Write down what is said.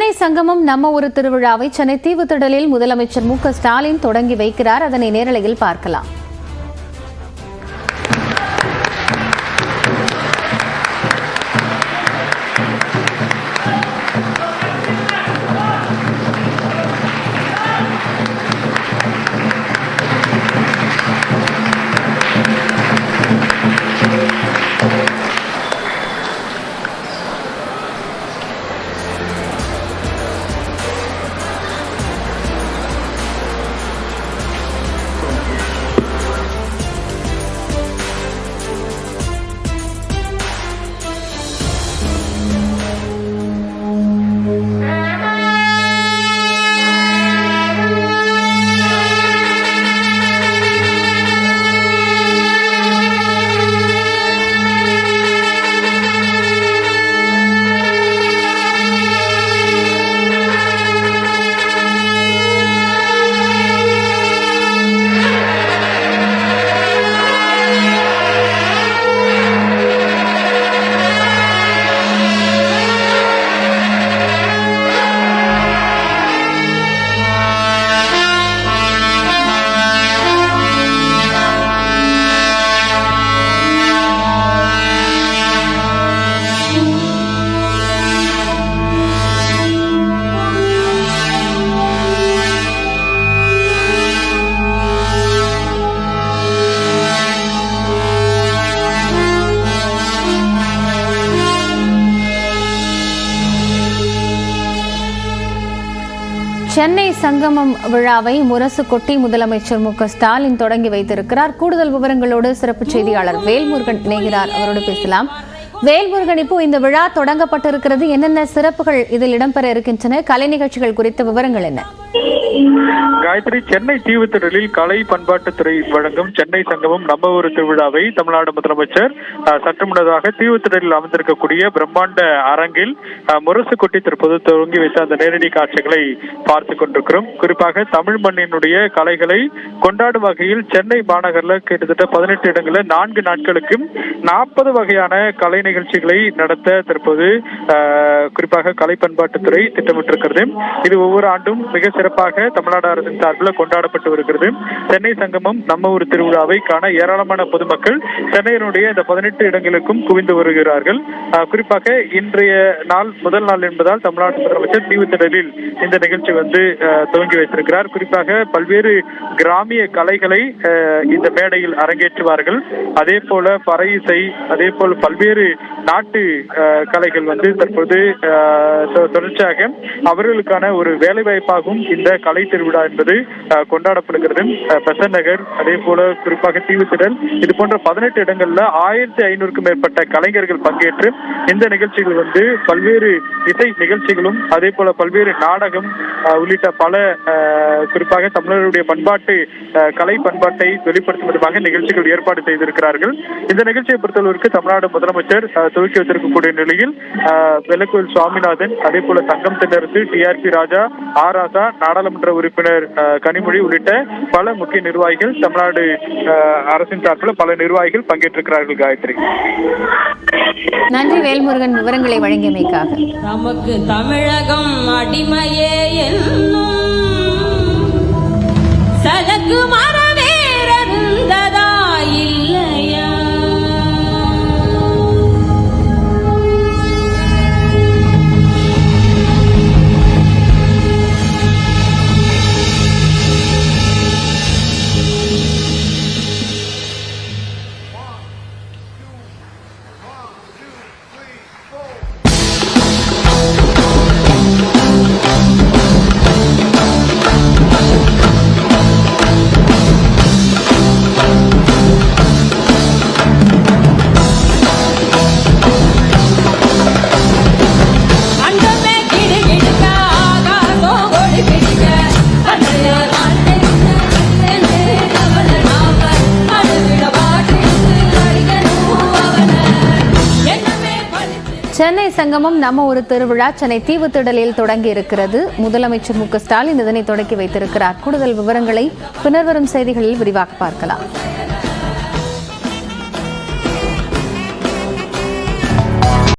சென்னை சங்கமம் நம்ம ஒரு திருவிழாவை சென்னை தீவுத்திடலில் முதலமைச்சர் மு.க.ஸ்டாலின் தொடங்கி வைக்கிறார். அதனை நேரலையில் பார்க்கலாம். சென்னை சங்கமம் விழாவை முரசு கொட்டி முதலமைச்சர் மு.க.ஸ்டாலின் தொடங்கி வைத்திருக்கிறார். கூடுதல் விவரங்களோடு சிறப்பு செய்தியாளர் வேல்முருகன் இணைகிறார். அவரோடு பேசலாம். வேல்முருகன், இப்போ இந்த விழா தொடங்கப்பட்டிருக்கிறது, என்னென்ன சிறப்புகள் இதில் இடம்பெற இருக்கின்றன? கலை நிகழ்ச்சிகள் குறித்த விவரங்கள் என்ன? காயத்ரி, சென்னை தீவுத்திடலில் கலை பண்பாட்டுத்துறை வழங்கும் சென்னை சங்கமம் நம்ம ஒரு திருவிழாவை தமிழ்நாடு முதலமைச்சர் சற்று முன்னதாக தீவுத்திடலில் அமர்ந்திருக்கக்கூடிய பிரம்மாண்ட அரங்கில் முரசு கொட்டி தற்போது தொடங்கி வைத்த அந்த நேரடி காட்சிகளை பார்த்து கொண்டிருக்கிறோம். குறிப்பாக தமிழ் மண்ணினுடைய கலைகளை கொண்டாடும் வகையில் சென்னை மாநகரில் கிட்டத்தட்ட 18 இடங்களில் 4 நாட்களுக்கும் 40 வகையான கலை நிகழ்ச்சிகளை நடத்த தற்போது குறிப்பாக கலை பண்பாட்டுத்துறை திட்டமிட்டிருக்கிறது. இது ஒவ்வொரு ஆண்டும் மிக சிறப்பாக தமிழ்நாடு அரசின் சார்பில் கொண்டாடப்பட்டு வருகிறது. சென்னை சங்கமம் நம்ம ஒரு திருவிழாவை காண ஏராளமான பொதுமக்கள் சென்னையினுடைய இந்த 18 இடங்களுக்கும் குவிந்து வருகிறார்கள். குறிப்பாக இன்றைய நாள் முதல் நாள் என்பதால் தமிழ்நாடு முதலமைச்சர் தீவுத்திடலில் இந்த நிகழ்ச்சி துவங்கி வைத்திருக்கிறார். குறிப்பாக பல்வேறு கிராமிய கலைகளை இந்த மேடையில் அரங்கேற்றுவார்கள். அதே போல பறை இசை, அதே போல் பல்வேறு நாட்டு கலைகள் தற்போது தொடர்ச்சியாக அவர்களுக்கான ஒரு வேலைவாய்ப்பாகவும் இந்த கலை திருவிழா என்பது கொண்டாடப்படுகிறது. பெசன்ட் நகர், அதே போல குறிப்பாக தீவுத்திடல், இது போன்ற 18 இடங்கள்ல 1500க்கும் மேற்பட்ட கலைஞர்கள் பங்கேற்று இந்த நிகழ்ச்சிகள் பல்வேறு இசை நிகழ்ச்சிகளும் அதே போல பல்வேறு நாடகம் உள்ளிட்ட பல குறிப்பாக தமிழருடைய பண்பாட்டு கலை பண்பாட்டை வெளிப்படுத்தும் விதமாக நிகழ்ச்சிகள் ஏற்பாடு செய்திருக்கிறார்கள். இந்த நிகழ்ச்சியை பொறுத்தளவிற்கு தமிழ்நாடு முதலமைச்சர் துவக்கி வைத்திருக்கக்கூடிய நிலையில் வெள்ளக்கோயில் சுவாமிநாதன், அதே போல தங்கம் தென்னரசு, டிஆர்பி ராஜா, ஆர் ராசா, நாடாளுமன்ற உறுப்பினர் கனிமொழி உள்ளிட்ட பல முக்கிய நிர்வாகிகள், தமிழ்நாடு அரசின் சார்பில் பல நிர்வாகிகள் பங்கேற்றிருக்கிறார்கள். காயத்ரி, நன்றி வேல்முருகன் விவரங்களை வழங்கியமைக்காக. நமக்கு தமிழகம் அடிமையே என்னும் சலக்கு மரவேறந்ததா இல்லையா? சென்னை சங்கமம் நம்ம ஒரு திருவிழா சென்னை தீவுத்திடலில் தொடங்கி இருக்கிறது. முதலமைச்சர் மு.க.ஸ்டாலின் இதனை தொடங்கி வைத்திருக்கிறார். கூடுதல் விவரங்களை பின்னர் வரும் செய்திகளில் விரிவாக பார்க்கலாம்.